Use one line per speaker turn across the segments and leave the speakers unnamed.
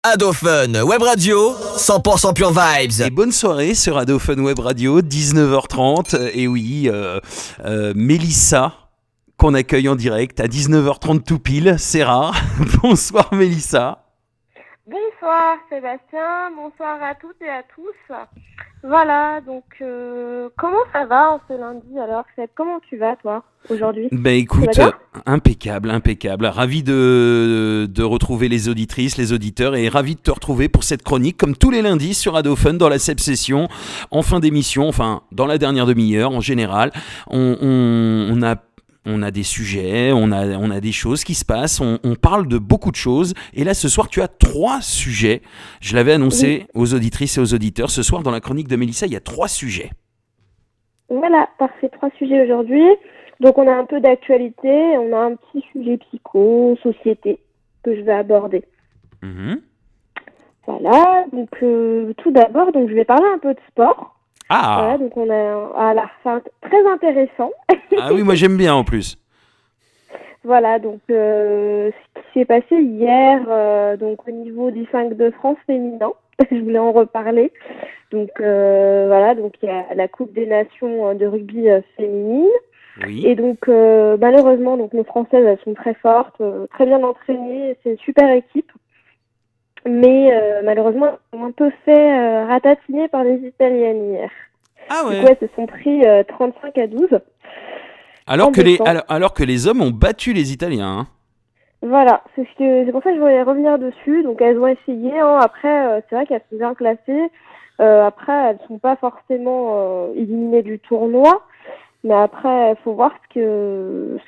Ado Fun Web Radio, 100% pure vibes.
Et bonne soirée sur Ado Fun Web Radio, 19h30. Et oui, Mélissa, qu'on accueille en direct à 19h30 tout pile, c'est rare. Bonsoir Mélissa.
Bonsoir Sébastien, bonsoir à toutes et à tous. Voilà, donc comment ça va en ce lundi alors Seb, comment tu vas toi aujourd'hui?
Ben écoute, impeccable. Ravi de retrouver les auditrices, les auditeurs et ravi de te retrouver pour cette chronique comme tous les lundis sur Ado Fun dans la Seb Session, en fin d'émission, enfin dans la dernière demi-heure en général. On a des sujets, on a des choses qui se passent, on parle de beaucoup de choses. Et là, ce soir, tu as 3 sujets. Je l'avais annoncé aux auditrices et aux auditeurs. Ce soir, dans la chronique de Mélissa, il y a 3 sujets.
Voilà, parfait, 3 sujets aujourd'hui. Donc, on a un peu d'actualité, on a un petit sujet psycho, société, que je vais aborder. Voilà, donc tout d'abord, donc je vais parler un peu de sport.
Ah,
voilà, donc c'est très intéressant.
Ah oui, moi j'aime bien en plus.
Voilà, donc ce qui s'est passé hier, donc au niveau du 5 de France féminin, je voulais en reparler. Donc voilà, donc il y a la Coupe des Nations de rugby féminine.
Oui.
Et donc malheureusement, donc nos Françaises elles sont très fortes, très bien entraînées, c'est une super équipe. Mais malheureusement, elles ont un peu fait ratatiner par les Italiennes hier.
Ah ouais.
Du coup, elles se sont pris 35-12.
Alors que les hommes ont battu les Italiens. Hein.
Voilà, c'est pour ça que je voulais revenir dessus. Donc elles ont essayé. Hein. Après, c'est vrai qu'elles sont bien classées. Après, elles ne sont pas forcément éliminées du tournoi. Mais après, il faut voir ce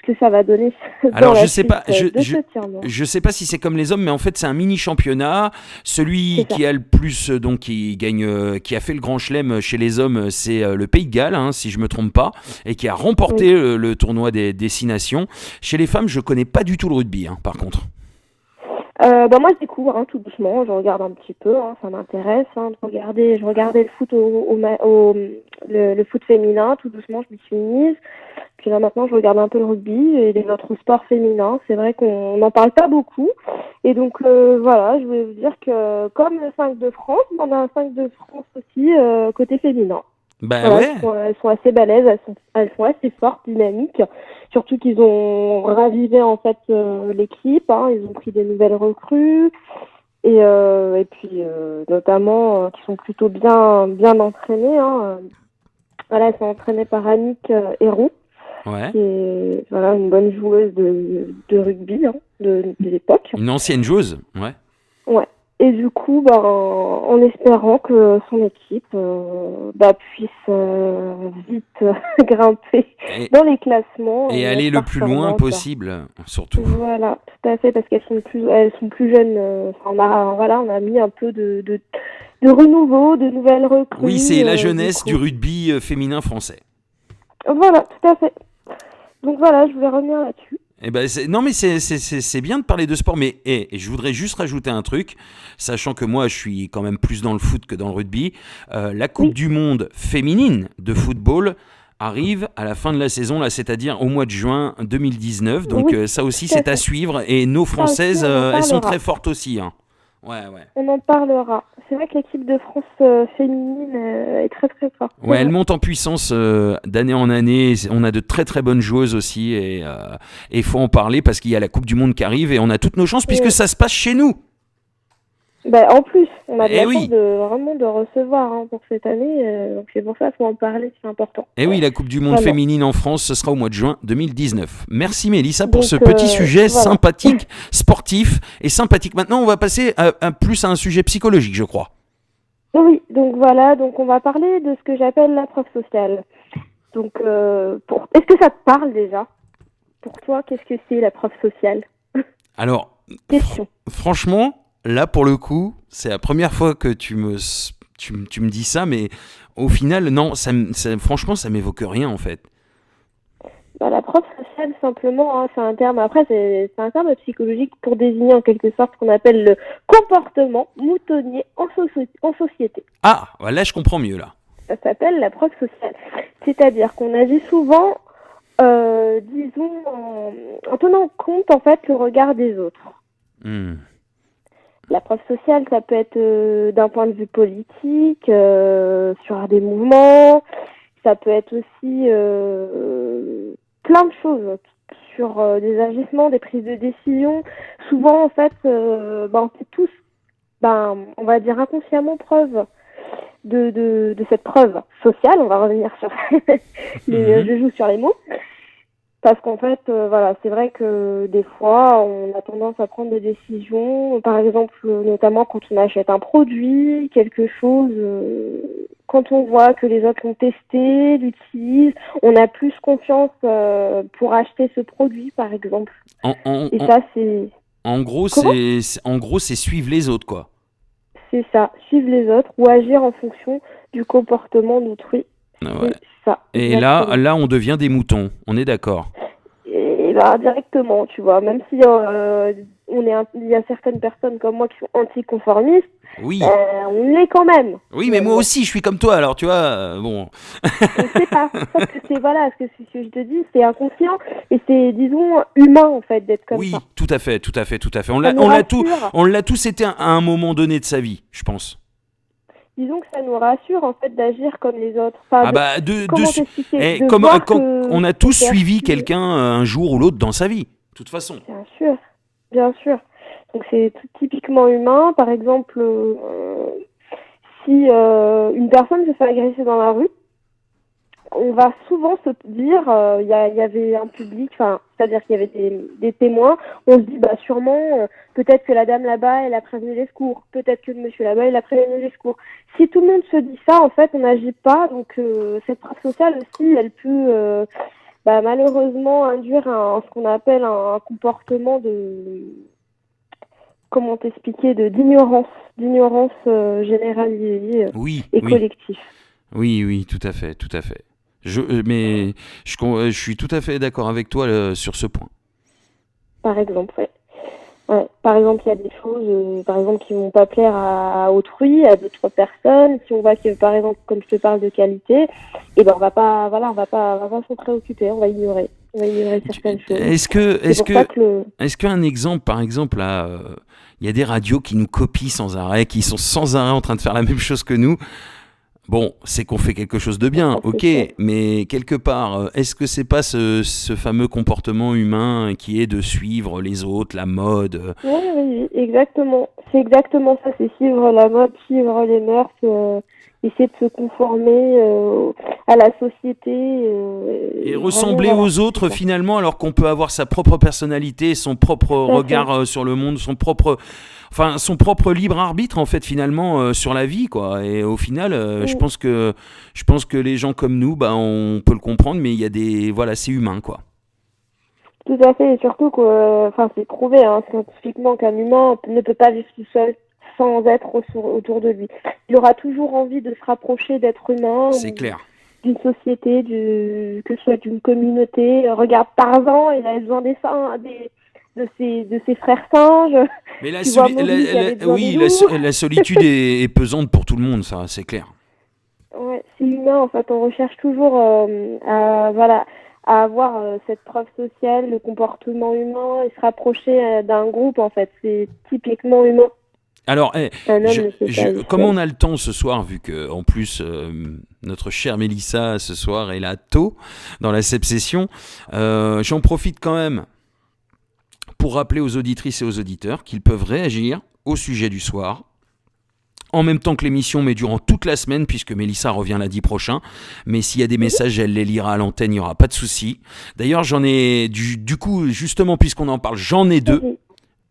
que ça va donner.
Alors je sais pas, je sais pas si c'est comme les hommes, mais en fait c'est un mini championnat. Celui qui a le plus, donc qui gagne, qui a fait le grand chelem chez les hommes, c'est le Pays de Galles, hein, si je me trompe pas, et qui a remporté le tournoi des 6 nations. Chez les femmes, je connais pas du tout le rugby, hein, par contre.
Moi je découvre tout doucement, je regarde un petit peu, ça m'intéresse de regarder. Je regardais le foot le foot féminin, tout doucement je m'y suis mise. Puis là maintenant je regarde un peu le rugby et les autres sports féminins. C'est vrai qu'on n'en parle pas beaucoup. Et donc voilà, je voulais vous dire que comme le 5 de France, on a un 5 de France aussi côté féminin.
Ben
voilà,
ouais.
elles sont assez balèzes, elles sont assez fortes, dynamiques. Surtout qu'ils ont ravivé en fait l'équipe, ils ont pris des nouvelles recrues et puis notamment qui sont plutôt bien entraînées. Voilà, elles sont entraînées par Annick Héron, qui est une bonne joueuse de rugby de l'époque.
Une ancienne joueuse, ouais.
Ouais. Et du coup, en espérant que son équipe puisse vite grimper dans les classements.
Et aller le plus loin possible, surtout.
Voilà, tout à fait, parce qu'elles sont plus jeunes. On a mis un peu de renouveau, de nouvelles recrues.
Oui, c'est la jeunesse du rugby féminin français.
Voilà, tout à fait. Donc voilà, je voulais revenir là-dessus.
Non mais c'est bien de parler de sport, mais je voudrais juste rajouter un truc, sachant que moi je suis quand même plus dans le foot que dans le rugby. La Coupe du Monde féminine de football arrive à la fin de la saison, là, c'est-à-dire au mois de juin 2019, donc ça aussi c'est à suivre, et nos Françaises, elles sont très fortes aussi. Hein. Ouais.
On en parlera. C'est vrai que l'équipe de France féminine est très très forte.
Ouais, elle monte en puissance d'année en année. On a de très très bonnes joueuses aussi et il faut en parler parce qu'il y a la Coupe du Monde qui arrive et on a toutes nos chances puisque ça se passe chez nous.
En plus, on a de la chance de recevoir pour cette année. Donc c'est pour ça qu'il faut en parler, c'est important.
Et oui, la Coupe du Monde féminine en France, ce sera au mois de juin 2019. Merci Mélissa pour ce petit sujet sympathique, sportif et sympathique. Maintenant, on va passer plus à un sujet psychologique, je crois.
Oui, donc voilà, donc on va parler de ce que j'appelle la preuve sociale. Donc, est-ce que ça te parle déjà? Pour toi, qu'est-ce que c'est la preuve sociale?
Alors,
question.
Franchement, là pour le coup, c'est la première fois que tu me dis ça, mais au final, non, franchement, ça m'évoque rien en fait.
La preuve sociale, simplement, c'est un terme. Après, c'est un terme psychologique pour désigner en quelque sorte ce qu'on appelle le comportement moutonnier en société.
Ah, là, je comprends mieux là.
Ça s'appelle la preuve sociale. C'est-à-dire qu'on agit souvent, disons, en tenant compte en fait le regard des autres. La preuve sociale, ça peut être d'un point de vue politique, sur des mouvements, ça peut être aussi plein de choses, sur des agissements, des prises de décision. Souvent, en fait, on fait tous, on va dire inconsciemment preuve de cette preuve sociale. On va revenir sur je joue sur les mots. Parce qu'en fait, c'est vrai que des fois, on a tendance à prendre des décisions, par exemple, notamment quand on achète un produit, quelque chose, quand on voit que les autres l'ont testé, l'utilisent, on a plus confiance pour acheter ce produit, par exemple. Ça, c'est...
En gros, c'est suivre les autres, quoi.
C'est ça, suivre les autres ou agir en fonction du comportement d'autrui.
Ouais.
Ça,
et là, on devient des moutons, on est d'accord.
Et directement, tu vois, même si il y a certaines personnes comme moi qui sont anticonformistes,
oui.
On l'est quand même.
Oui, mais moi aussi, je suis comme toi, alors tu vois, bon.
Je sais pas, sauf que c'est, ce que je te dis, c'est inconscient et c'est, disons, humain en fait d'être comme ça.
Oui, tout à fait. On l'a tous été à un moment donné de sa vie, je pense.
Disons que ça nous rassure en fait d'agir comme les autres.
On a tous suivi quelqu'un un jour ou l'autre dans sa vie, de toute façon.
Bien sûr. Donc c'est typiquement humain. Par exemple, si une personne se fait agresser dans la rue, on va souvent se dire, il y avait un public, c'est-à-dire qu'il y avait des témoins, on se dit, sûrement, peut-être que la dame là-bas, elle a prévenu les secours, peut-être que le monsieur là-bas, il a prévenu les secours. Si tout le monde se dit ça, en fait, on n'agit pas, donc cette preuve sociale aussi, elle peut malheureusement induire ce qu'on appelle un comportement comment t'expliquer, d'ignorance généralisée et collective.
Oui, tout à fait. Mais je suis tout à fait d'accord avec toi sur ce point.
Par exemple, ouais. Par exemple, il y a des choses, qui vont pas plaire à autrui, à d'autres personnes. Si on voit que, par exemple, comme je te parle de qualité, on va pas s'en préoccuper, on va ignorer certaines choses.
Est-ce qu'un exemple, par exemple, là, il y a des radios qui nous copient sans arrêt, qui sont sans arrêt en train de faire la même chose que nous. Bon, c'est qu'on fait quelque chose de bien, ok, mais quelque part, est-ce que c'est pas ce fameux comportement humain qui est de suivre les autres, la mode
Oui, exactement. C'est exactement ça, c'est suivre la mode, suivre les mœurs, essayer de se conformer à la société.
Et ressembler aux autres finalement, alors qu'on peut avoir sa propre personnalité, son propre regard sur le monde, son propre libre arbitre en fait finalement sur la vie, quoi. Et au final, je pense que les gens comme nous, on peut le comprendre, mais il y a c'est humain, quoi.
Tout à fait, et surtout que, c'est prouvé scientifiquement qu'un humain ne peut pas vivre tout seul sans être autour de lui. Il aura toujours envie de se rapprocher d'êtres humains.
C'est clair.
D'une société, que ce soit d'une communauté. Regarde Tarzan, il a besoin de ses frères singes.
Mais la solitude est pesante pour tout le monde, ça, c'est clair.
Ouais, c'est humain, en fait. On recherche toujours à avoir cette preuve sociale, le comportement humain, et se rapprocher d'un groupe, en fait. C'est typiquement humain.
Alors, comme on a le temps ce soir, vu que en plus notre chère Mélissa ce soir est là tôt dans la session, j'en profite quand même pour rappeler aux auditrices et aux auditeurs qu'ils peuvent réagir au sujet du soir, en même temps que l'émission, mais durant toute la semaine, puisque Mélissa revient lundi prochain. Mais s'il y a des messages, elle les lira à l'antenne, il n'y aura pas de souci. D'ailleurs, j'en ai, du coup, justement, puisqu'on en parle, j'en ai deux.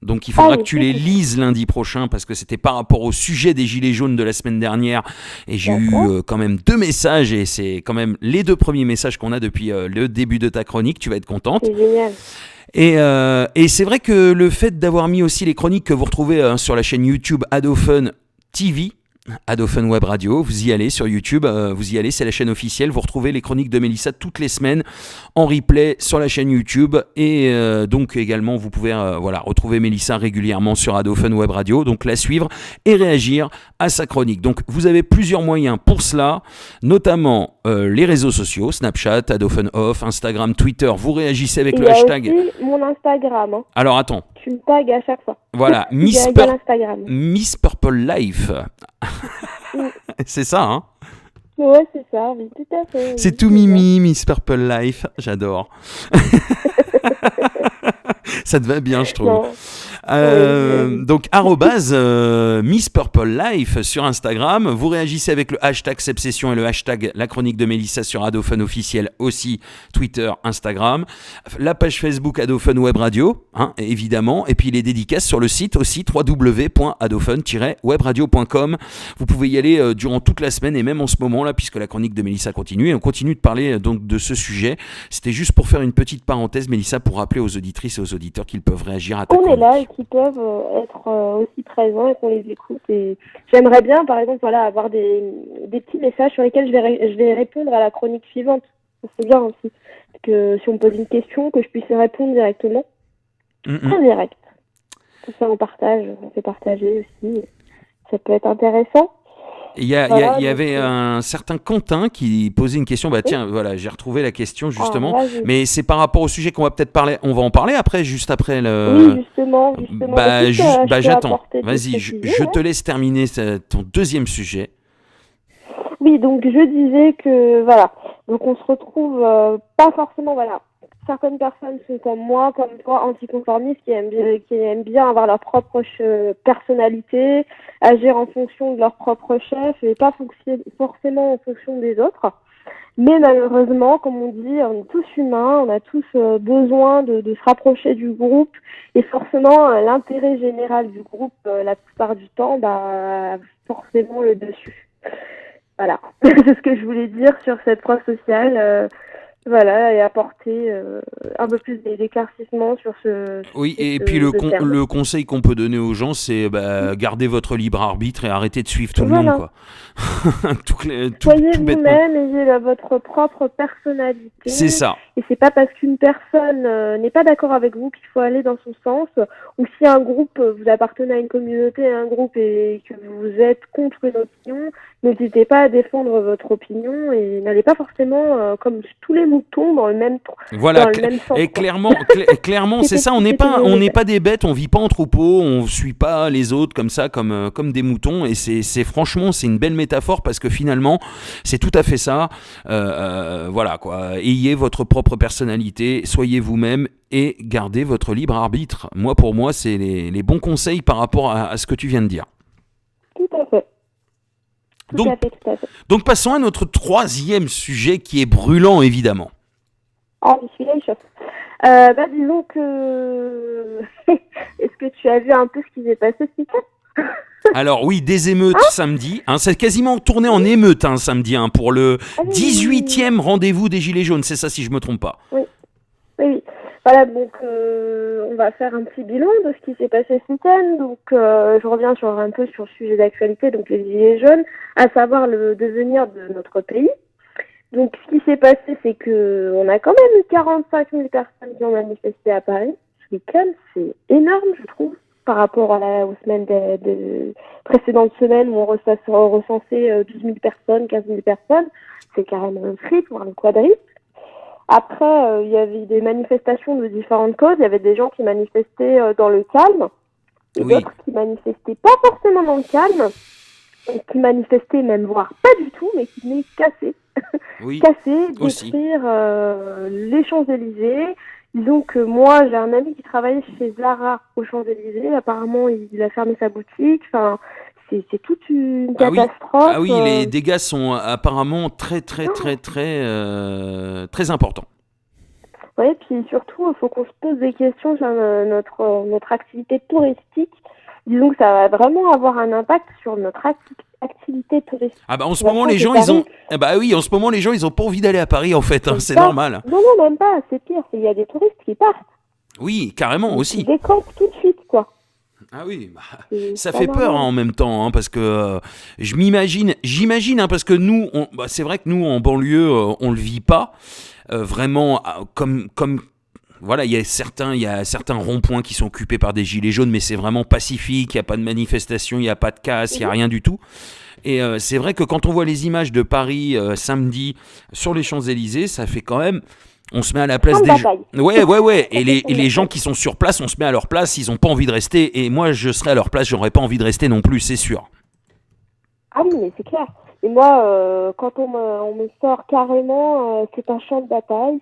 Donc il faudra que tu les lises lundi prochain, parce que c'était par rapport au sujet des gilets jaunes de la semaine dernière, et j'ai eu quand même 2 messages, et c'est quand même les 2 premiers messages qu'on a depuis le début de ta chronique. Tu vas être contente.
C'est génial.
Et c'est vrai que le fait d'avoir mis aussi les chroniques que vous retrouvez sur la chaîne YouTube Adofun TV, Adophone Web Radio, vous y allez sur YouTube, vous y allez, c'est la chaîne officielle, vous retrouvez les chroniques de Mélissa toutes les semaines en replay sur la chaîne YouTube et donc également vous pouvez retrouver Mélissa régulièrement sur Adophone Web Radio, donc la suivre et réagir à sa chronique. Donc vous avez plusieurs moyens pour cela, notamment les réseaux sociaux, Snapchat, Adophone Off, Instagram, Twitter, vous réagissez avec le hashtag.
Il y a aussi mon Instagram. Hein.
Alors attends.
Tu me tags à chaque fois.
Voilà, Miss Purple Life. C'est ça, hein?
Ouais, c'est ça, oui, tout à fait.
C'est tout mimi, Miss Purple Life. J'adore. Ça te va bien, je trouve.
Non.
Donc, Miss Purple Life sur Instagram. Vous réagissez avec le hashtag Sebsession et le hashtag La Chronique de Mélissa sur Adophone officiel aussi, Twitter, Instagram. La page Facebook Adophone Web Radio, hein, évidemment. Et puis les dédicaces sur le site aussi, www.adophone-webradio.com. Vous pouvez y aller durant toute la semaine et même en ce moment là, puisque la chronique de Mélissa continue. Et on continue de parler donc de ce sujet. C'était juste pour faire une petite parenthèse, Mélissa, pour rappeler aux auditrices et aux auditeurs qu'ils peuvent réagir à ta chronique.
On est là et qu'ils peuvent être aussi présents et qu'on les écoute. Et j'aimerais bien, par exemple, avoir des petits messages sur lesquels je vais répondre à la chronique suivante. C'est bien aussi. Que si on me pose une question, que je puisse répondre directement. En direct. Tout ça, on fait partager aussi. Ça peut être intéressant.
Il y avait un certain Quentin qui posait une question. Tiens, voilà, j'ai retrouvé la question justement. Mais c'est par rapport au sujet qu'on va peut-être parler. On va en parler après, juste après le.
Oui, justement.
J'attends. Vas-y, je te laisse terminer ton deuxième sujet.
Oui, donc je disais que voilà. Donc on se retrouve pas forcément Certaines personnes sont comme moi, comme toi, anticonformistes, qui aiment bien avoir leur propre personnalité, agir en fonction de leur propre chef et pas forcément en fonction des autres. Mais malheureusement, comme on dit, on est tous humains, on a tous besoin de se rapprocher du groupe et forcément l'intérêt général du groupe, la plupart du temps, forcément le dessus. Voilà, c'est ce que je voulais dire sur cette preuve sociale. Et apporter un peu plus d'éclaircissement sur ce. Oui,
et puis le conseil qu'on peut donner aux gens, c'est gardez votre libre arbitre et arrêtez de suivre tout le monde, quoi.
Soyez vous-même, ayez votre propre personnalité.
C'est ça.
Et c'est pas parce qu'une personne n'est pas d'accord avec vous qu'il faut aller dans son sens, ou si un groupe, vous appartenez à une communauté, à un groupe et que vous êtes contre une opinion, n'hésitez pas à défendre votre opinion et n'allez pas forcément comme tous les moutons dans le même
voilà,
dans le même sens.
Et clairement, c'est ça. On n'est pas des bêtes, on vit pas en troupeau, on suit pas les autres comme ça, comme des moutons. Et c'est franchement, c'est une belle métaphore parce que finalement, c'est tout à fait ça. Voilà quoi. Ayez votre propre personnalité, soyez vous-même et gardez votre libre arbitre. Pour moi, c'est les bons conseils par rapport à ce que tu viens de dire.
Tout à fait. Tout à fait.
Donc passons à notre troisième sujet qui est brûlant évidemment.
Celui-là il chauffe. Disons que est-ce que tu as vu un peu ce qui s'est passé ce week-end?
Alors oui, des émeutes samedi. C'est quasiment tourné en émeute samedi pour le 18e rendez-vous des Gilets jaunes. C'est ça si je me trompe pas.
Oui. Voilà, donc on va faire un petit bilan de ce qui s'est passé ce week-end. Donc je reviens un peu sur le sujet d'actualité, donc les Gilets jaunes, à savoir le devenir de notre pays. Donc ce qui s'est passé, c'est que on a quand même eu 45 000 personnes qui ont manifesté à Paris ce week-end. C'est énorme, je trouve, par rapport aux semaines des précédentes semaines où on recensait 12 000 personnes, 15 000 personnes. C'est carrément un triple, voire le quadruple. Après, il y avait des manifestations de différentes causes. Il y avait des gens qui manifestaient dans le calme et d'autres qui manifestaient pas forcément dans le calme, et qui manifestaient même, voire pas du tout, mais qui venaient casser, détruire les Champs-Élysées. Disons que moi, j'ai un ami qui travaillait chez Zara aux Champs-Élysées. Apparemment, il a fermé sa boutique. Enfin, c'est toute une catastrophe.
Les dégâts sont apparemment très importants.
Oui, puis surtout, il faut qu'on se pose des questions sur notre activité touristique. Disons que ça va vraiment avoir un impact sur notre activité touristique.
En ce moment, les gens, ils ont pas envie d'aller à Paris, en fait. C'est normal.
Non, même pas. C'est pire. Il y a des touristes qui partent.
Oui, carrément aussi.
Ils décampent tout de suite, quoi.
Ah oui,
C'est
ça
pas
fait peur
normal.
en même temps, parce que j'imagine, parce que nous, c'est vrai que nous en banlieue, on le vit pas vraiment comme voilà, il y a certains ronds-points qui sont occupés par des gilets jaunes, mais c'est vraiment pacifique, il n'y a pas de manifestation, il n'y a pas de casse, il n'y a
Mhm.
rien du tout. Et c'est vrai que quand on voit les images de Paris samedi sur les Champs-Élysées, ça fait quand même. On se met à la place
Champ de
des gens.
bataille.
Ouais, ouais, ouais.
Ça fait champ
Et
de
les gens
bataille.
qui sont sur place, on se met à leur place, ils n'ont pas envie de rester. Et moi, je serais à leur place, j'aurais pas envie de rester non plus, c'est sûr.
Ah oui, mais c'est clair. Et moi, quand on me sort carrément, c'est un champ de bataille,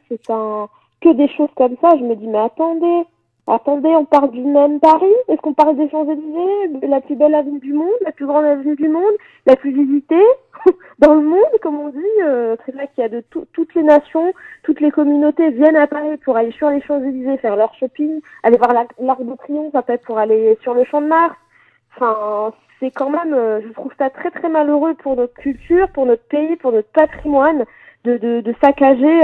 que des choses comme ça, je me dis, mais attendez, on parle du même Paris? Est-ce qu'on parle des Champs-Élysées, la plus belle avenue du monde, la plus grande avenue du monde, la plus visitée dans le monde, comme on dit? C'est là qu'il y a toutes les nations, toutes les communautés viennent à Paris pour aller sur les Champs-Élysées, faire leur shopping, aller voir l'Arc de Triomphe, peut-être pour aller sur le Champ de Mars. Enfin, c'est quand même, je trouve ça très très malheureux pour notre culture, pour notre pays, pour notre patrimoine, de saccager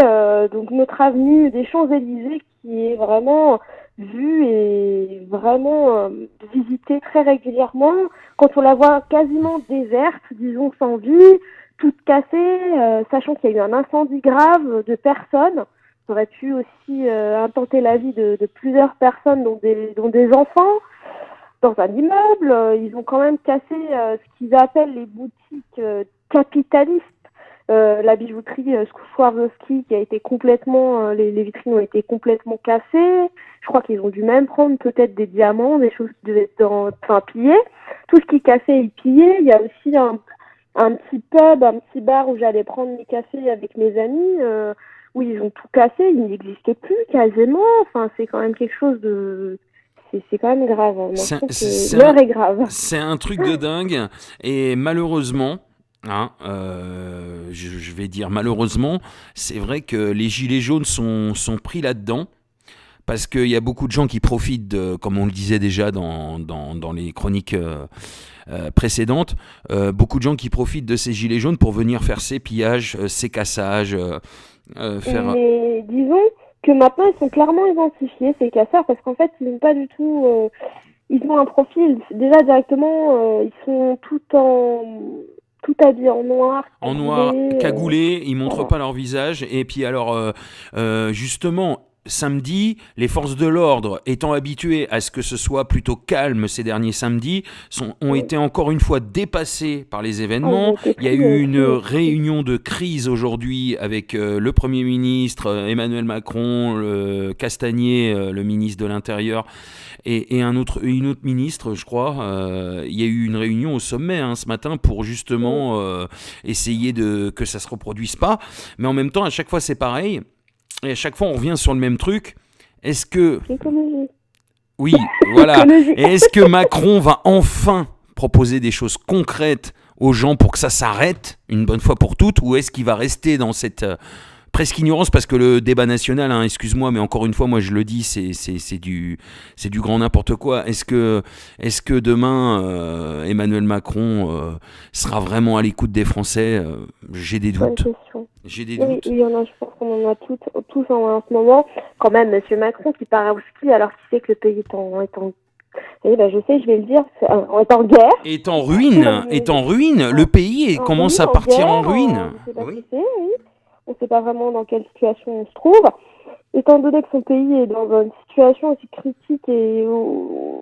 donc notre avenue des Champs-Élysées qui est vraiment vue et vraiment visitée très régulièrement. Quand on la voit quasiment déserte, disons sans vie, toute cassée, sachant qu'il y a eu un incendie grave de personnes. Ça aurait pu aussi intenter la vie de plusieurs personnes, dont des enfants dans un immeuble. Ils ont quand même cassé ce qu'ils appellent les boutiques capitalistes. La bijouterie Swarovski qui a été complètement, les vitrines ont été complètement cassées. Je crois qu'ils ont dû même prendre peut-être des diamants, des choses qui devaient être pillées. Tout ce qui cassait est pillé. Il y a aussi un petit pub, un petit bar où j'allais prendre mes cafés avec mes amis, où ils ont tout cassé. Il n'existe plus quasiment. Enfin, c'est quand même quelque chose de... C'est quand même grave. Moi, je trouve que l'heure est grave.
C'est un truc de dingue. Et malheureusement, hein, je vais dire malheureusement, c'est vrai que les gilets jaunes sont pris là-dedans. Parce qu'il y a beaucoup de gens qui profitent, comme on le disait déjà dans les chroniques précédentes, beaucoup de gens qui profitent de ces gilets jaunes pour venir faire ces pillages, ces cassages, faire...
Mais disons que maintenant, ils sont clairement identifiés, ces casseurs, parce qu'en fait, ils n'ont pas du tout... ils ont un profil. Déjà, directement, ils sont tout habillés en noir,
En noir,
cagoulés.
cagoulés, ils montrent
Voilà.
pas leur visage. Et puis alors, justement, samedi, les forces de l'ordre, étant habituées à ce que ce soit plutôt calme ces derniers samedis, ont
Oui.
été encore une fois dépassés par les
Ah, ils
événements.
ont été
Il y a
pris,
eu une
pris.
réunion de crise aujourd'hui avec le Premier ministre Emmanuel Macron, le Castagnier, le ministre de l'Intérieur, et une autre ministre, je crois. Il y a eu une réunion au sommet ce matin pour justement essayer que ça se reproduise pas. Mais en même temps, à chaque fois, c'est pareil. Et à chaque fois, on revient sur le même truc. Est-ce que...
L'écologie.
Oui, voilà.
L'écologie.
Et est-ce que Macron va enfin proposer des choses concrètes aux gens pour que ça s'arrête une bonne fois pour toutes, ou est-ce qu'il va rester dans cette presque ignorance, parce que le débat national, excuse-moi, mais encore une fois, moi je le dis, c'est du grand n'importe quoi. Est-ce que demain, Emmanuel Macron sera vraiment à l'écoute des Français? J'ai des
Bonne
doutes.
question.
J'ai des
Oui,
doutes.
il y en a, je pense qu'on en a tous en ce moment. Quand même, Monsieur Macron qui part au ski alors qu'il sait que le pays eh ben, je sais, je vais le dire, on est en guerre.
Est en ruine, le pays commence à partir en ruine.
On ne sait pas ce
Oui.
que c'est, oui. On ne sait pas vraiment dans quelle situation on se trouve. Étant donné que son pays est dans une situation aussi critique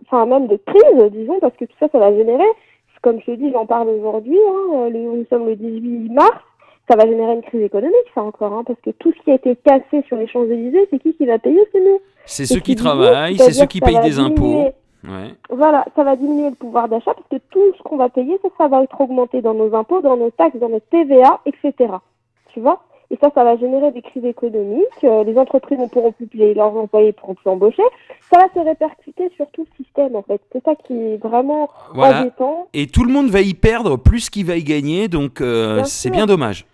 enfin même de crise, disons, parce que tout ça, ça va générer, comme je te dis, j'en parle aujourd'hui, nous sommes le 18 mars, ça va générer une crise économique, ça encore, parce que tout ce qui a été cassé sur les Champs-Élysées, c'est qui va payer? C'est nous.
C'est
Et
ceux qui
du coup,
travaillent, c'est
c'est-à-dire
ceux qui
que ça
payent
va
des impôts.
diminuer.
Ouais.
Voilà, ça va diminuer le pouvoir d'achat parce que tout ce qu'on va payer, ça va être augmenté dans nos impôts, dans nos taxes, dans notre TVA, etc. Tu vois? Et ça va générer des crises économiques. Les entreprises ne pourront plus payer leurs employés, ne pourront plus embaucher. Ça va se répercuter sur tout le système, en fait. C'est ça qui est vraiment
Voilà.
embêtant.
Et tout le monde va y perdre plus qu'il va y gagner, donc c'est
sûr.
bien dommage.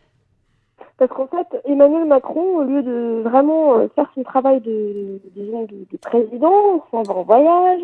Parce qu'en fait, Emmanuel Macron, au lieu de vraiment faire son travail disons, de président, s'en va en voyage,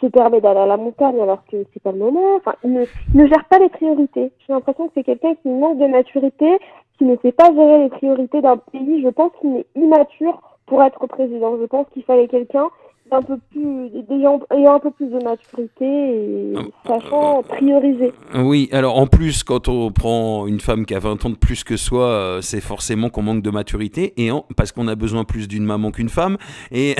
se permet d'aller à la montagne alors que c'est pas le moment. Enfin, il ne gère pas les priorités. J'ai l'impression que c'est quelqu'un qui manque de maturité, qui ne sait pas gérer les priorités d'un pays. Je pense qu'il est immature pour être président. Je pense qu'il fallait quelqu'un ayant un peu plus de maturité et sachant prioriser.
Oui, alors en plus, quand on prend une femme qui a 20 ans de plus que soi, c'est forcément qu'on manque de maturité, parce qu'on a besoin plus d'une maman qu'une femme, et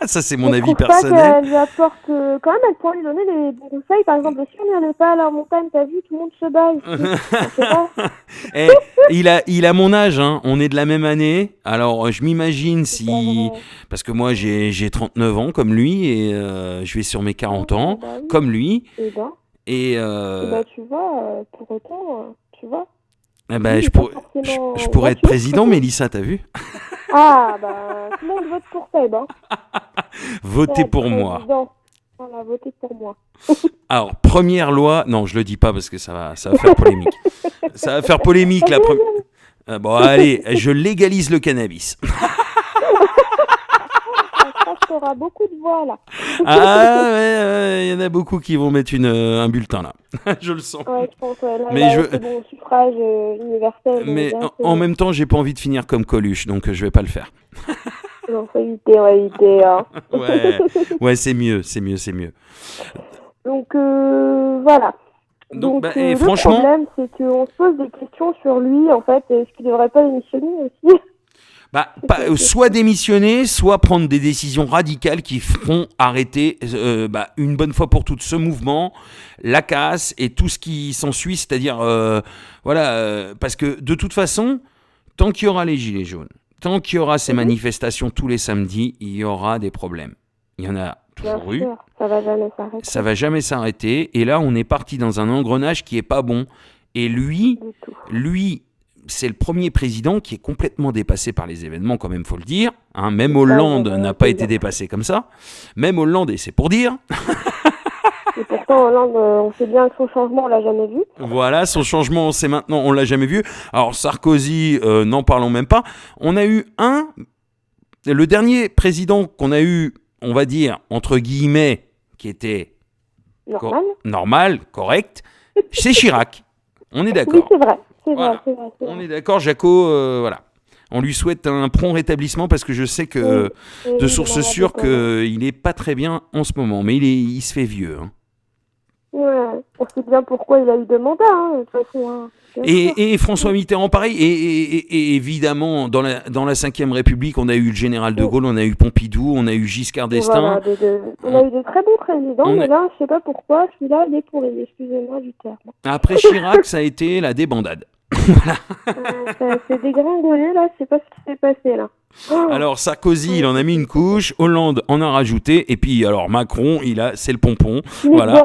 ça c'est mon
Je
avis
trouve
personnel.
pas qu'elle lui apporte quand même, elle pourrait lui donner des bons conseils. Par exemple, si on n'allait pas à la montagne, t'as vu, tout le monde se bat ici. Je sais pas.
Eh, il a mon âge, hein. On est de la même année. Alors, je m'imagine si... Parce que moi, j'ai 39 ans comme lui et je vais sur mes 40 ans
Bah oui.
comme lui.
Et
Et
bah, tu vois, pour autant, tu vois.
eh ben,
Lui,
je,
il est pas
pour-
forcément
je pourrais être
voiture.
président, Mélissa, t'as vu?
Ah, bah, tout le monde vote pour Seb, hein.
Votez
Seb,
pour moi.
président. Voilà, votez pour moi.
Alors, première loi... Non, je le dis pas parce que ça va faire polémique. Ça va faire polémique, la première... Bon, allez, je légalise le cannabis.
Je pense qu'il y aura beaucoup de voix, là.
Ah, ouais, il y en a beaucoup qui vont mettre un bulletin, là. Je le sens.
Ouais, je pense, ouais. Là,
Mais
là,
je-
c'est bon, suffrage universel.
Mais
là,
en même temps, j'ai pas envie de finir comme Coluche, donc je vais pas le faire.
Non, faut éviter, hein.
Ouais, c'est mieux.
Donc, voilà.
Donc, bah,
Le
franchement,
problème, c'est qu'on se pose des questions sur lui, en fait. Est-ce qu'il devrait pas démissionner aussi?
soit démissionner, soit prendre des décisions radicales qui feront arrêter une bonne fois pour toutes ce mouvement, la casse et tout ce qui s'ensuit, c'est-à-dire, parce que de toute façon, tant qu'il y aura les gilets jaunes, tant qu'il y aura ces manifestations tous les samedis, il y aura des problèmes. Il y en a
Bien
toujours eu.
sûr, ça va jamais s'arrêter.
Ça va jamais s'arrêter. Et là, on est parti dans un engrenage qui est pas bon. Et lui,
Du tout.
c'est le premier président qui est complètement dépassé par les événements, quand même, faut le dire. Hein, même Hollande n'a pas été dépassé comme ça. Même Hollande, et c'est pour dire.
Et pourtant, Hollande, on sait bien que son changement, on l'a jamais vu.
Voilà, son changement, c'est maintenant, on l'a jamais vu. Alors Sarkozy, n'en parlons même pas. On a eu le dernier président qu'on a eu, on va dire, entre guillemets, qui était
Normal.
correct, c'est Chirac. On est
Oui,
d'accord.
c'est vrai.
Voilà.
C'est vrai.
On est d'accord, Jaco, voilà. On lui souhaite un prompt rétablissement parce que je sais que, de sources sûres, qu'il n'est pas très bien en ce moment. Mais il se fait vieux. Hein.
Ouais, on sait bien pourquoi il a eu deux mandats, hein, de toute façon. Hein.
Et François Mitterrand, pareil. Et évidemment, dans la Ve République, on a eu le général de Gaulle, on a eu Pompidou, on a eu Giscard d'Estaing.
Voilà, on a eu de très bons présidents, mais là, je sais pas pourquoi, celui-là, il est pourri, excusez-moi du terme.
Après Chirac, ça a été la débandade.
C'est dégringolé, là, je sais pas ce qui s'est passé, là.
Alors Sarkozy, il en a mis une couche, Hollande en a rajouté, et puis alors Macron, c'est le pompon. Voilà.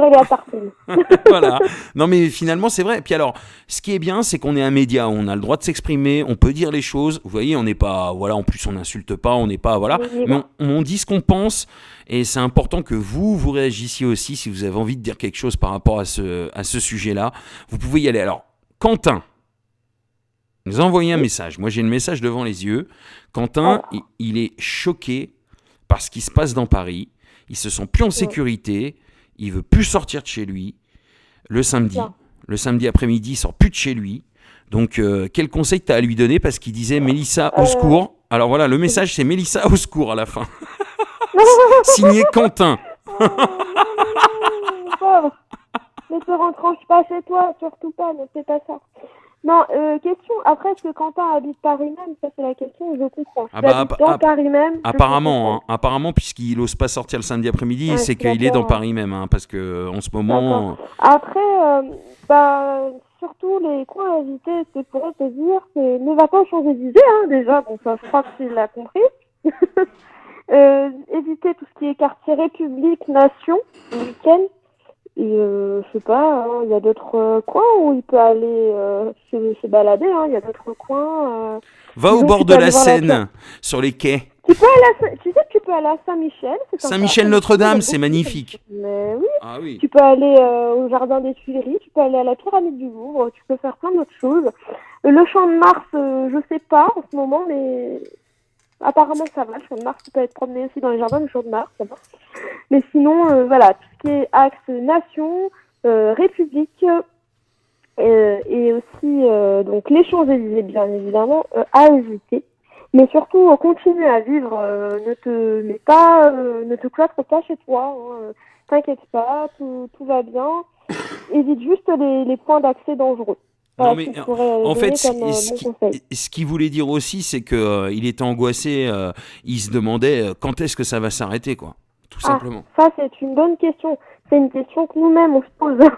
Voilà. Non mais finalement c'est vrai. Et puis alors, ce qui est bien, c'est qu'on est un média, on a le droit de s'exprimer, on peut dire les choses. Vous voyez, on n'est pas, voilà, en plus on n'insulte pas, on n'est pas, voilà, mais on dit ce qu'on pense. Et c'est important que vous réagissiez aussi si vous avez envie de dire quelque chose par rapport à ce sujet-là. Vous pouvez y aller. Alors, Quentin nous a envoyé un message. Moi, j'ai le message devant les yeux. Quentin, il est choqué par ce qui se passe dans Paris. Il se sent plus en sécurité. Il veut plus sortir de chez lui le samedi. Le samedi après-midi, il sort plus de chez lui. Donc, quel conseil tu as à lui donner? Parce qu'il disait Mélissa au secours. Alors voilà, le message, c'est Mélissa au secours à la fin. Signé Quentin.
Pauvre. Ne te retranche pas chez toi, surtout pas, ne fais pas ça. Non, question, après, est-ce que Quentin habite Paris même? Ça, c'est la question, je comprends. Dans Paris même.
Apparemment, puisqu'il n'ose pas sortir le samedi après-midi, c'est qu'il est dans Paris même, hein, parce que en ce moment.
Après, surtout les coins à éviter, c'est pour eux te dire, c'est ne va pas aux Champs-Élysées, hein, déjà, bon, ça, je crois que tu l'as compris. Éviter tout ce qui est quartier République, Nation, le week-end. Et je sais pas, hein, il y a d'autres coins où il peut aller se balader, hein, il y a d'autres coins.
Va au bord de la Seine, sur les quais.
Tu sais que tu peux aller à Saint-Michel.
Saint-Michel-Notre-Dame, c'est magnifique.
Mais oui.
Ah oui.
Tu peux aller au Jardin des Tuileries, tu peux aller à la Pyramide du Louvre, tu peux faire plein d'autres choses. Le Champ de Mars, je sais pas en ce moment, mais apparemment ça va. Le Champ de Mars, tu peux être promené aussi dans les jardins du Champ de Mars, ça va. Mais sinon, voilà, tout ce qui est axe nation, République, et aussi donc les Champs-Élysées, bien évidemment, à éviter. Mais surtout, continue à vivre. Ne te cloître pas chez toi. Hein. T'inquiète pas, tout va bien. Évite juste les points d'accès dangereux.
Non,
Voilà ce
mais
que je pourrais
en
donner
fait,
comme bon conseil.
ce qu'il voulait dire aussi, c'est que il était angoissé. Il se demandait quand est-ce que ça va s'arrêter, quoi. Tout
Ah,
simplement.
ça c'est une bonne question. C'est une question que nous-mêmes on se pose. Je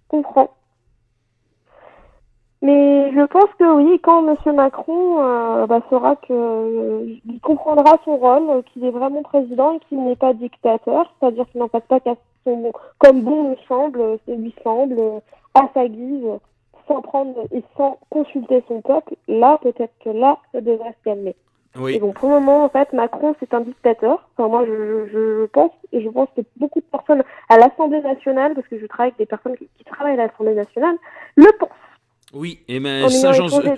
comprends. Mais je pense que oui, quand M. Macron saura il comprendra son rôle, qu'il est vraiment président et qu'il n'est pas dictateur, c'est-à-dire qu'il n'en passe pas qu'à comme bon lui semble, à sa guise, sans prendre et sans consulter son peuple. Là, peut-être que là, ça devrait se calmer. Et
Oui.
donc, pour le moment, en fait, Macron, c'est un dictateur. Enfin, moi, je pense, et je pense que beaucoup de personnes à l'Assemblée nationale, parce que je travaille avec des personnes qui travaillent à l'Assemblée nationale, le pensent.
Oui, et ben
En
ça,
ayant échangé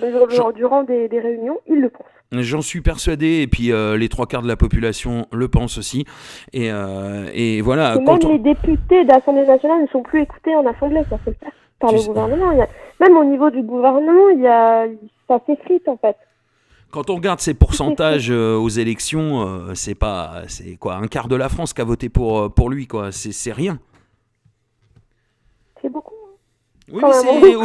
durant des réunions, ils le pensent.
j'en suis persuadé. Et puis les trois quarts de la population le pensent aussi. Et voilà.
Et même les députés d'Assemblée nationale ne sont plus écoutés en Assemblée, ça fait faire par le gouvernement. Même au niveau du gouvernement, ça s'effrite en fait.
Quand on regarde ces pourcentages aux élections, c'est quoi, un quart de la France qui a voté pour lui, quoi. C'est rien.
C'est beaucoup.
Oui, mais c'est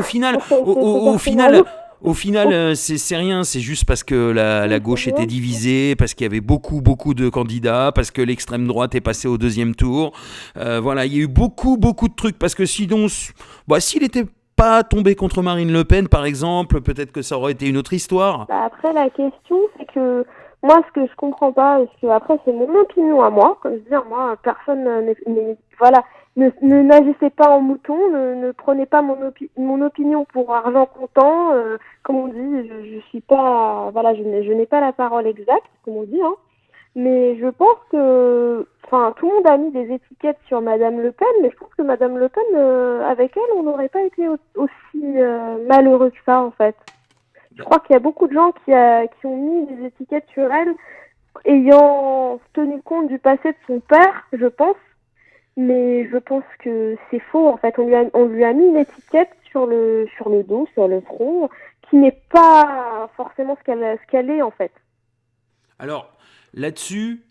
au final, c'est rien. C'est juste parce que la gauche était divisée, parce qu'il y avait beaucoup de candidats, parce que l'extrême droite est passée au deuxième tour. Voilà, il y a eu beaucoup de trucs. Parce que sinon, s'il était pas tombé contre Marine Le Pen, par exemple, peut-être que ça aurait été une autre histoire.
Après, la question, c'est que moi, ce que je comprends pas, après, c'est mon opinion à moi. Comme je dis, moi, personne voilà, n'agissez pas en mouton, ne prenez pas mon opinion pour argent comptant. Comme on dit, je suis pas, voilà, je n'ai pas la parole exacte, comme on dit, hein. Mais je pense que, tout le monde a mis des étiquettes sur Madame Le Pen, mais je pense que Madame Le Pen, avec elle, on n'aurait pas été aussi malheureux que ça, en fait. Je crois qu'il y a beaucoup de gens qui ont mis des étiquettes sur elle, ayant tenu compte du passé de son père, je pense. Mais je pense que c'est faux, en fait. On lui a mis une étiquette sur le dos, sur le front, qui n'est pas forcément ce qu'elle est, en fait.
Alors, là-dessus,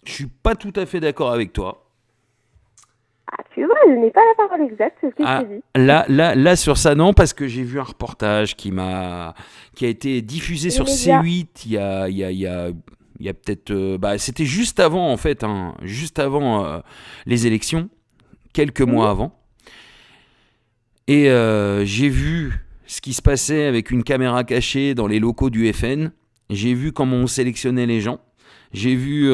je suis pas tout à fait d'accord avec toi.
Ah, tu vois, je n'ai pas la parole exacte, c'est ce que je te dis.
Là, sur ça, non, parce que j'ai vu un reportage qui a été diffusé sur C8 il y a peut-être... c'était juste avant, en fait, juste avant les élections, quelques mois avant. Et j'ai vu ce qui se passait avec une caméra cachée dans les locaux du FN. J'ai vu comment on sélectionnait les gens. J'ai vu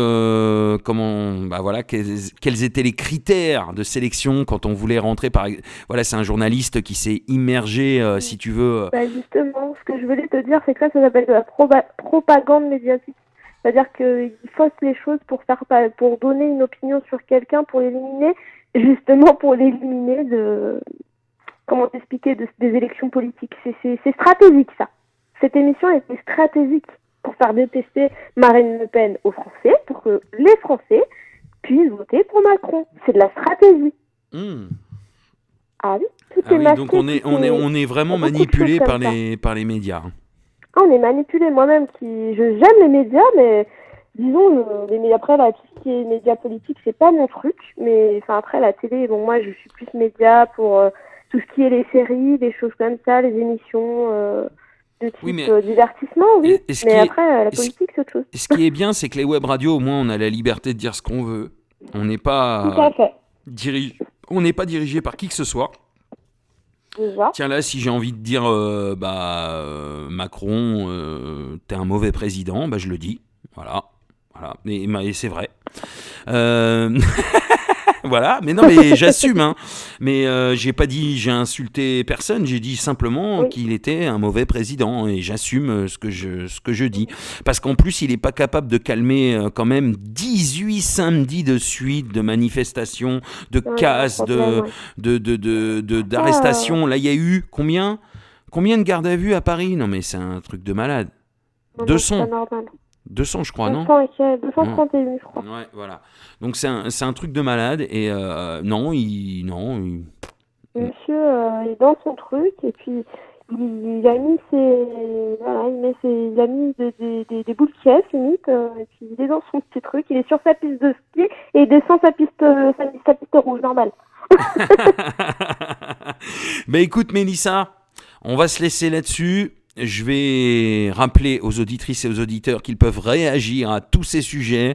quels étaient les critères de sélection quand on voulait rentrer. Voilà, c'est un journaliste qui s'est immergé, si tu veux.
Justement, ce que je voulais te dire, c'est que ça s'appelle de la propagande médiatique. C'est-à-dire qu'ils faussent les choses pour donner une opinion sur quelqu'un, pour l'éliminer, justement pour l'éliminer comment t'expliquer, des élections politiques. C'est stratégique, ça. Cette émission était stratégique pour faire détester Marine Le Pen aux Français, pour que les Français puissent voter pour Macron. C'est de la stratégie. Ah oui, tout est masqué.
Donc on est vraiment manipulé par les médias.
On est manipulé. Moi-même, j'aime les médias, mais disons, après, là, tout ce qui est médias politiques, c'est pas mon truc. Mais après, la télé, moi, je suis plus média pour tout ce qui est les séries, des choses comme ça, les émissions de type divertissement, oui. Mais après, la politique, c'est autre chose.
Ce qui est bien, c'est que les web radios, au moins, on a la liberté de dire ce qu'on veut. On n'est pas dirigé par qui que ce soit.
Déjà.
Tiens, là, si j'ai envie de dire Macron, t'es un mauvais président, je le dis. Voilà. Et c'est vrai. Voilà, mais non, mais j'assume, hein. Mais j'ai pas dit, j'ai insulté personne, j'ai dit simplement qu'il était un mauvais président et j'assume ce que je dis. Parce qu'en plus, il est pas capable de calmer quand même 18 samedis de suite de manifestations, de casses, d'arrestations. Là, il y a eu combien de gardes à vue à Paris? Non, mais c'est un truc de malade. 200. 200, je crois, non
231, je crois.
Ouais, voilà. Donc c'est un truc de malade et non.
Monsieur est dans son truc et puis il a mis voilà, il a mis des boules de caisse limite, et puis il est dans son petit truc, il est sur sa piste de ski et il descend sa piste rouge normale.
Bah écoute Mélissa, on va se laisser là-dessus. Je vais rappeler aux auditrices et aux auditeurs qu'ils peuvent réagir à tous ces sujets,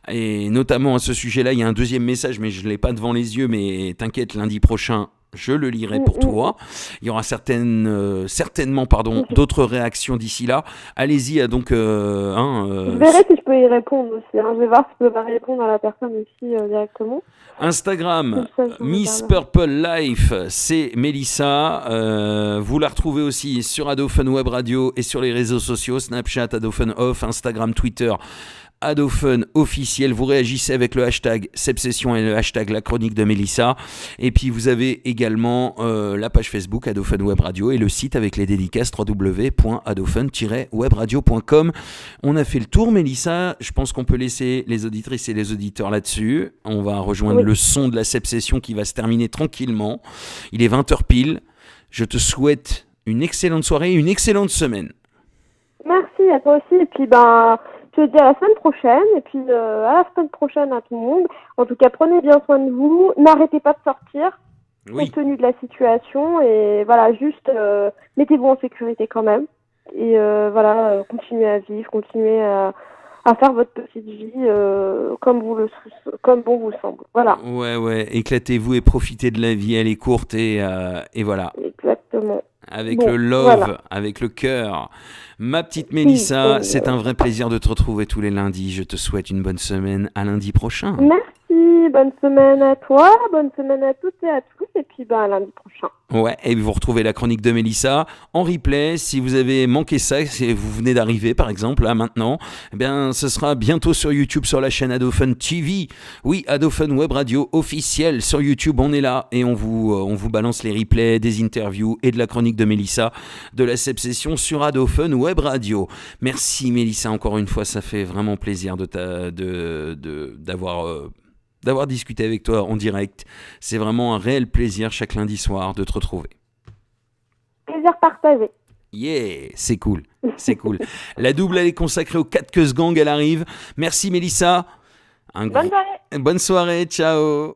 et notamment à ce sujet-là. Il y a un deuxième message, mais je ne l'ai pas devant les yeux, mais t'inquiète, lundi prochain, je le lirai pour toi. Il y aura certainement d'autres réactions d'ici là. Allez-y, donc...
je verrai si je peux y répondre aussi. Hein. Je vais voir si je peux pas répondre à la personne aussi directement.
Instagram,
Ça,
Miss Purple Life, c'est Mélissa. Vous la retrouvez aussi sur Adophone Web Radio et sur les réseaux sociaux, Snapchat, Adophone Off, Instagram, Twitter, Adophone officiel. Vous réagissez avec le hashtag Sepsession et le hashtag La Chronique de Mélissa. Et puis vous avez également la page Facebook Adophone Web Radio et le site avec les dédicaces www.adophone-webradio.com. On a fait le tour, Mélissa. Je pense qu'on peut laisser les auditrices et les auditeurs là-dessus. On va rejoindre le son de la Sepsession qui va se terminer tranquillement. Il est 20h pile. Je te souhaite une excellente soirée et une excellente semaine.
Merci à toi aussi. Et puis, je te dis à la semaine prochaine. Et puis, à la semaine prochaine à tout le monde. En tout cas, prenez bien soin de vous. N'arrêtez pas de sortir, compte tenu de la situation. Et voilà, juste mettez-vous en sécurité quand même. Et continuez à vivre, continuez à faire votre petite vie comme bon vous semble. Voilà.
Ouais, éclatez-vous et profitez de la vie. Elle est courte et voilà.
Exactement.
Avec le love, avec le cœur. Ma petite Mélissa, c'est un vrai plaisir de te retrouver tous les lundis. Je te souhaite une bonne semaine. À lundi prochain.
Merci, bonne semaine à toi, bonne semaine à toutes et à tous, et puis à lundi prochain.
Ouais, et vous retrouvez la chronique de Mélissa en replay. Si vous avez manqué ça, si vous venez d'arriver par exemple, là maintenant, eh bien ce sera bientôt sur YouTube sur la chaîne Adophone TV. Oui, Adophone Web Radio officiel sur YouTube, on est là et on vous balance les replays des interviews et de la chronique de Mélissa de la Sepsession sur Adophone Web Radio. Merci Mélissa encore une fois, ça fait vraiment plaisir d'avoir discuté avec toi en direct. C'est vraiment un réel plaisir chaque lundi soir de te retrouver.
Plaisir partagé.
Yeah, c'est cool. La double, elle est consacrée au 4 Queues Gang, elle arrive. Merci Mélissa.
Bonne soirée.
Bonne soirée, ciao.